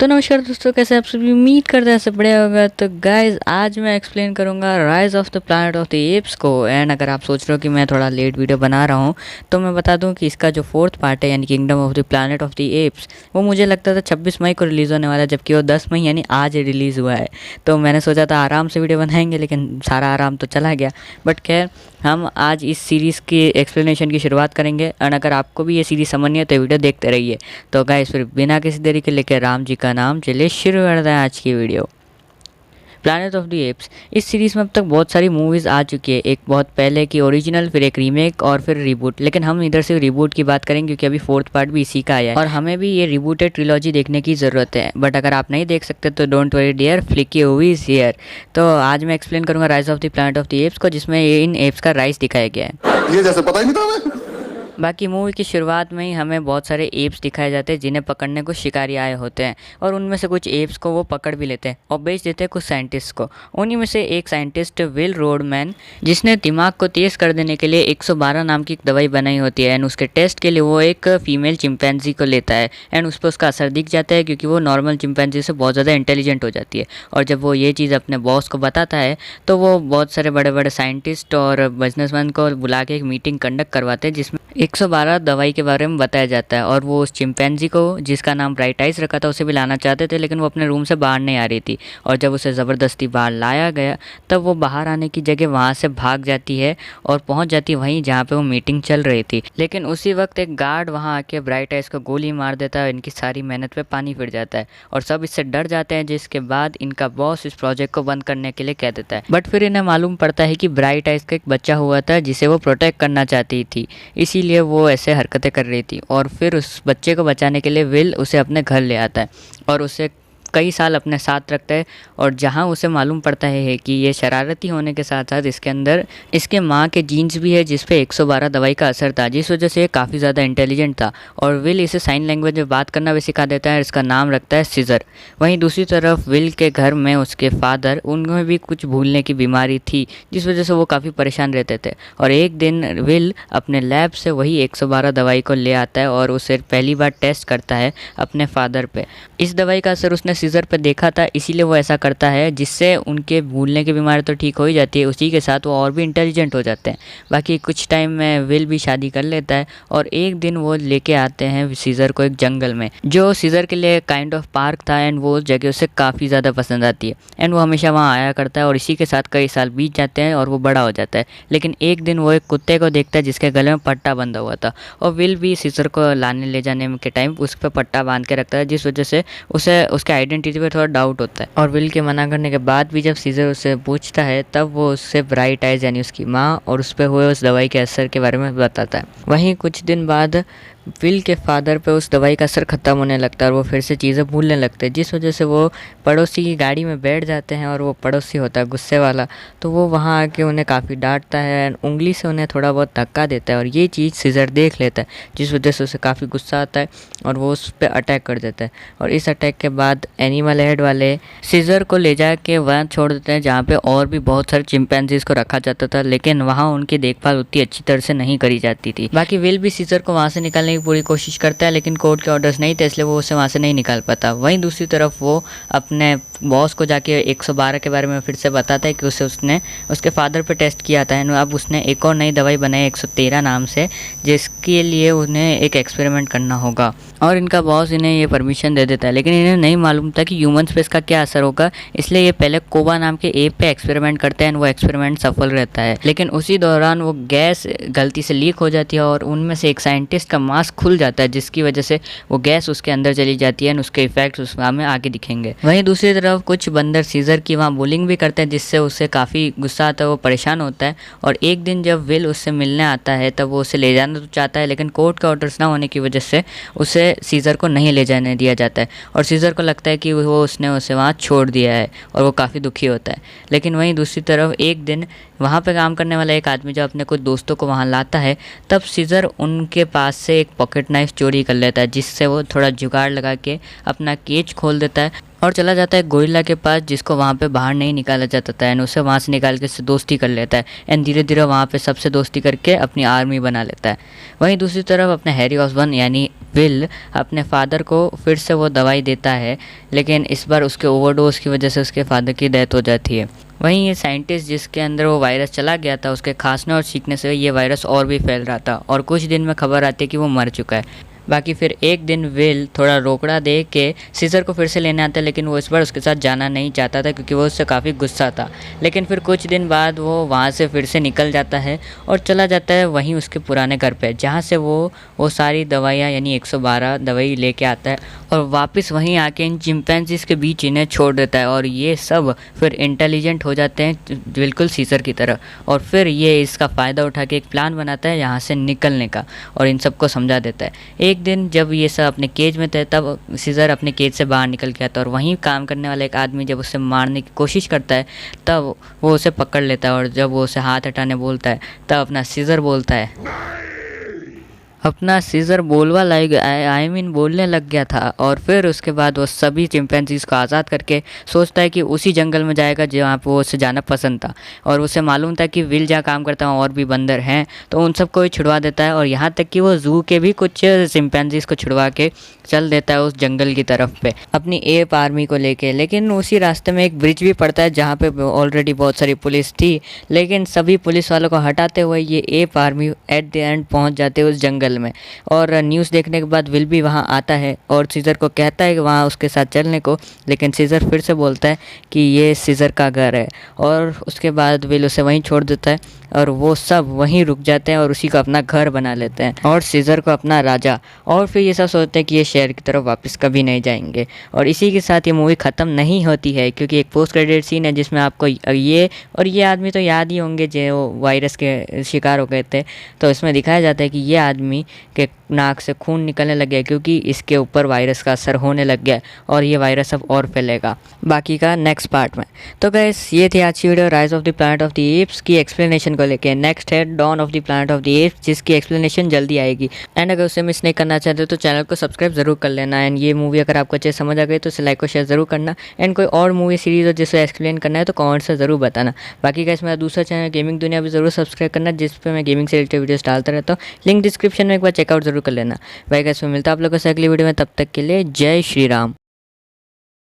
तो नमस्कार दोस्तों, कैसे आप सभी? उम्मीद करते हैं सब बढ़िया होगा। तो गाइज आज मैं एक्सप्लेन करूंगा rise of the planet of the apes को। एंड अगर आप सोच रहे हो कि मैं थोड़ा लेट वीडियो बना रहा हूं, तो मैं बता दूं कि इसका जो फोर्थ पार्ट है यानी kingdom of the planet of the apps, वो मुझे लगता था 26 मई को रिलीज़ होने वाला है, जबकि वो 10 मई यानी आज रिलीज़ हुआ है। तो मैंने सोचा था आराम से वीडियो बनाएंगे, लेकिन सारा आराम तो चला गया। बट खैर, हम आज इस सीरीज़ की एक्सप्लेनेशन की शुरुआत करेंगे। और अगर आपको भी ये सीरीज़ समझनी है तो वीडियो देखते रहिए। तो गाइस फिर बिना किसी देरी के लेकर राम जी का नाम, चलिए शुरू करते हैं आज की video. Planet of the apps, इस सीरीज़ में अब तक बहुत सारी मूवीज़ आ चुकी है। एक बहुत पहले की ओरिजिनल, फिर एक रीमेक और फिर रिबूट। लेकिन हम इधर से रिबूट की बात करेंगे क्योंकि अभी फोर्थ पार्ट भी इसी का आया है और हमें भी ये रिबूटेड ट्रिलॉजी देखने की ज़रूरत है। बट अगर आप नहीं देख सकते तो don't worry dear, flicky movie is here. तो आज मैं एक्सप्लेन करूँगा rise of the planet of the apes को, जिसमें इन एप्स का राइज दिखाया गया है। ये जैसे पता ही नहीं था हमें। बाकी मूवी की शुरुआत में ही हमें बहुत सारे एप्स दिखाए जाते हैं जिन्हें पकड़ने को शिकारी आए होते हैं, और उनमें से कुछ एप्स को वो पकड़ भी लेते हैं और बेच देते हैं कुछ साइंटिस्ट को। उन्हीं में से एक साइंटिस्ट विल रोडमैन, जिसने दिमाग को तेज कर देने के लिए 112 नाम की एक दवाई बनाई होती है। एंड उसके टेस्ट के लिए वो एक फीमेल चिंपैंजी को लेता है। एंड उस पर उसका असर दिख जाता है क्योंकि वो नॉर्मल चिंपैंजी से बहुत ज़्यादा इंटेलिजेंट हो जाती है। और जब वो ये चीज़ अपने बॉस को बताता है तो वो बहुत सारे बड़े बड़े साइंटिस्ट और बिजनेसमैन को बुला के एक मीटिंग कंडक्ट करवाते हैं जिसमें 112 दवाई के बारे में बताया जाता है। और वो उस चिंपैंजी को, जिसका नाम ब्राइट आइज रखा था, उसे भी लाना चाहते थे, लेकिन वो अपने रूम से बाहर नहीं आ रही थी। और जब उसे ज़बरदस्ती बाहर लाया गया तब वो बाहर आने की जगह वहाँ से भाग जाती है और पहुँच जाती है वहीं जहाँ पे वो मीटिंग चल रही थी। लेकिन उसी वक्त एक गार्ड वहाँ आके ब्राइट आइज को गोली मार देता है। इनकी सारी मेहनत पे पानी फिर जाता है और सब इससे डर जाते हैं, जिसके बाद इनका बॉस इस प्रोजेक्ट को बंद करने के लिए कह देता है। बट फिर इन्हें मालूम पड़ता है कि ब्राइट आइज का एक बच्चा हुआ था जिसे वो प्रोटेक्ट करना चाहती थी, इसीलिए वो ऐसे हरकतें कर रही थी। और फिर उस बच्चे को बचाने के लिए विल उसे अपने घर ले आता है और उसे कई साल अपने साथ रखता है। और जहाँ उसे मालूम पड़ता है कि ये शरारती होने के साथ साथ इसके अंदर इसके माँ के जीन्स भी है जिस पे 112 दवाई का असर था, जिस वजह से ये काफ़ी ज़्यादा इंटेलिजेंट था। और विल इसे साइन लैंग्वेज में बात करना भी सिखा देता है। इसका नाम रखता है सीजर। वहीं दूसरी तरफ विल के घर में उसके फादर, उनमें भी कुछ भूलने की बीमारी थी जिस वजह से वो काफ़ी परेशान रहते थे। और एक दिन विल अपने लैब से वही 112 दवाई को ले आता है और उसे पहली बार टेस्ट करता है अपने फादर पे। इस दवाई का असर उसने सीजर पे देखा था, इसीलिए वो ऐसा करता है, जिससे उनके भूलने की बीमारी तो ठीक हो ही जाती है, उसी के साथ वो और भी इंटेलिजेंट हो जाते हैं। बाकी कुछ टाइम में विल भी शादी कर लेता है और एक दिन वो लेके आते हैं सीजर को एक जंगल में, जो सीजर के लिए काइंड ऑफ पार्क था। एंड वो जगह उसे काफ़ी ज़्यादा पसंद आती है एंड वो हमेशा वहाँ आया करता है। और इसी के साथ कई साल बीत जाते हैं और वो बड़ा हो जाता है। लेकिन एक दिन वो एक कुत्ते को देखता है जिसके गले में पट्टा बंधा हुआ था, और विल भी सीजर को लाने ले जाने के टाइम उस पर पट्टा बांध के रखता है, जिस वजह से उसे उसके आइडेंटिटी पे थोड़ा डाउट होता है। और विल के मना करने के बाद भी जब सीजर उससे पूछता है तब वो उससे ब्राइट आइज यानी उसकी माँ और उस पर हुए उस दवाई के असर के बारे में बताता है। वहीं कुछ दिन बाद विल के फादर पे उस दवाई का असर ख़त्म होने लगता है और वो फिर से चीज़ें भूलने लगते हैं, जिस वजह से वो पड़ोसी की गाड़ी में बैठ जाते हैं। और वो पड़ोसी होता है गुस्से वाला, तो वो वहाँ आके उन्हें काफ़ी डांटता है, उंगली से उन्हें थोड़ा बहुत धक्का देता है। और ये चीज़ सीजर देख लेता है, जिस वजह से उसे काफ़ी गुस्सा आता है और वो उस पर अटैक कर देता है। और इस अटैक के बाद एनिमल हेड वाले सीजर को ले जा के वहाँ छोड़ देते हैं जहाँ पे और भी बहुत सारे चिंपैंजीज को रखा जाता था, लेकिन वहाँ उनकी देखभाल उतनी अच्छी तरह से नहीं करी जाती थी। बाकी विल भी सीजर को वहाँ से निकालने की पूरी कोशिश करता है, लेकिन कोर्ट के ऑर्डर्स नहीं थे, इसलिए वो उसे वहाँ से नहीं निकाल पाता। वहीं दूसरी तरफ वो अपने बॉस को जाके 112 के बारे में फिर से बताता है कि उसने उसके फादर पे टेस्ट किया था। अब उसने एक और नई दवाई बनाई 113 नाम से, जिसके लिए उन्हें एक एक्सपेरिमेंट करना होगा। और इनका बॉस इन्हें ये परमिशन दे देता है, लेकिन इन्हें नहीं मालूम था कि ह्यूमन्स पे इसका क्या असर होगा, इसलिए ये पहले कोबा नाम के एप पे एक्सपेरिमेंट करते हैं। वो एक्सपेरिमेंट सफल रहता है, लेकिन उसी दौरान वो गैस गलती से लीक हो जाती है और उनमें से एक साइंटिस्ट का मास्क खुल जाता है, जिसकी वजह से वो गैस उसके अंदर चली जाती है और उसके इफेक्ट्स उसमें आगे दिखेंगे। वहीं दूसरी तरफ कुछ बंदर सीजर की वहाँ बुलिंग भी करते हैं, जिससे उसे काफ़ी गुस्सा आता है, वो परेशान होता है। और एक दिन जब विल उससे मिलने आता है तब वो उसे ले जाना तो चाहता है, लेकिन कोर्ट के ऑर्डर्स ना होने की वजह से उसे सीजर को नहीं ले जाने दिया जाता है। और सीजर को लगता है कि उसने उसे वहाँ छोड़ दिया है और वो काफ़ी दुखी होता है। लेकिन वहीं दूसरी तरफ एक दिन वहाँ पे काम करने वाला एक आदमी जब अपने कुछ दोस्तों को वहाँ लाता है, तब सीजर उनके पास से एक पॉकेट नाइफ चोरी कर लेता है, जिससे वो थोड़ा जुगाड़ लगा के अपना केज खोल देता है और चला जाता है गोरिल्ला के पास, जिसको वहाँ पे बाहर नहीं निकाला जाता था। एंड उसे वहाँ से निकाल के उससे दोस्ती कर लेता है एंड धीरे धीरे वहाँ पे सबसे दोस्ती करके अपनी आर्मी बना लेता है। वहीं दूसरी तरफ अपने हैरी ऑसबॉर्न यानी विल अपने फादर को फिर से वो दवाई देता है, लेकिन इस बार उसके ओवरडोज की वजह से उसके फादर की डेथ हो जाती है। वहीं ये साइंटिस्ट जिसके अंदर वो वायरस चला गया था, उसके खांसने और छींकने से ये वायरस और भी फैल रहा था और कुछ दिन में खबर आती है कि वो मर चुका है। बाकी फिर एक दिन विल थोड़ा रोकड़ा दे के सीजर को फिर से लेने आता है, लेकिन वो इस बार उसके साथ जाना नहीं चाहता था क्योंकि वो उससे काफ़ी गुस्सा था। लेकिन फिर कुछ दिन बाद वो वहाँ से फिर से निकल जाता है और चला जाता है वहीं उसके पुराने घर पे, जहाँ से वो सारी दवाइयाँ यानी 112 दवाई लेके आता है और वापस वहीं आके इन चिंपैंजीज़ के बीच इन्हें छोड़ देता है। और ये सब फिर इंटेलिजेंट हो जाते हैं बिल्कुल सीजर की तरह, और फिर ये इसका फ़ायदा उठा के एक प्लान बनाता है यहाँ से निकलने का और इन सबको समझा देता है। एक दिन जब ये सब अपने केज में थे, तब सीजर अपने केज से बाहर निकल के आता है और वहीं काम करने वाला एक आदमी जब उसे मारने की कोशिश करता है, तब वो उसे पकड़ लेता है और जब वो उसे हाथ हटाने बोलता है, तब अपना सीजर बोलता है, अपना सीजर बोलवा लाइक आई मीन बोलने लग गया था। और फिर उसके बाद वो सभी चिंपैंजीज़ को आज़ाद करके सोचता है कि उसी जंगल में जाएगा जहाँ पे वो उसे जाना पसंद था, और उसे मालूम था कि विल जहाँ काम करता है और भी बंदर हैं, तो उन सबको ही छुड़वा देता है और यहाँ तक कि वो जू के भी कुछ चिंपैंजीज़ को छुड़वा के चल देता है उस जंगल की तरफ पे अपनी एप आर्मी को लेके। लेकिन उसी रास्ते में एक ब्रिज भी पड़ता है जहाँ पे ऑलरेडी बहुत सारी पुलिस थी, लेकिन सभी पुलिस वालों को हटाते हुए ये app army at the end पहुँच जाते हैं उस जंगल में। और न्यूज़ देखने के बाद विल भी वहाँ आता है और सीजर को कहता है कि वहाँ उसके साथ चलने को, लेकिन सीजर फिर से बोलता है कि ये सीजर का घर है, और उसके बाद विल उसे वहीं छोड़ देता है और वो सब वहीं रुक जाते हैं और उसी को अपना घर बना लेते हैं और सीजर को अपना राजा। और फिर ये सब सोचते हैं कि ये शहर की तरफ वापस कभी नहीं जाएंगे। और इसी के साथ ये मूवी ख़त्म नहीं होती है, क्योंकि एक पोस्ट क्रेडिट सीन है जिसमें आपको ये आदमी तो याद ही होंगे जो वायरस के शिकार हो गए थे। तो इसमें दिखाया जाता है कि ये आदमी के नाक से खून निकलने लग गया क्योंकि इसके ऊपर वायरस का असर होने लग गया और ये वायरस अब और फैलेगा। बाकी का नेक्स्ट पार्ट में। तो गाइस ये थी आज की video rise of the planet of the apes की एक्सप्लेनेशन को लेके। नेक्स्ट है dawn of the planet of the apes, जिसकी एक्सप्लेनेशन जल्दी आएगी। एंड अगर उसे मिस नहीं करना चाहते तो चैनल को सब्सक्राइब जरूर कर लेना। एंड ये मूवी अगर आपको अच्छे समझ आ गई तो उसे लाइक और शेयर जरूर करना। एंड कोई और मूवी सीरीज हो जिसे एक्सप्लेन करना है तो कमेंट से ज़रूर बताना। बाकी गाइस मेरा दूसरा चैनल गेमिंग दुनिया भी ज़रूर सब्सक्राइब करना, जिस पे मैं गेमिंग से रिलेटेड वीडियोस डालता रहता हूँ। लिंक डिस्क्रिप्शन में एक बार चेकआउट जरूर कर लेना। भाई गाइस मैं मिलता हूँ आप लोगों से अगली वीडियो में, तब तक के लिए जय श्री राम।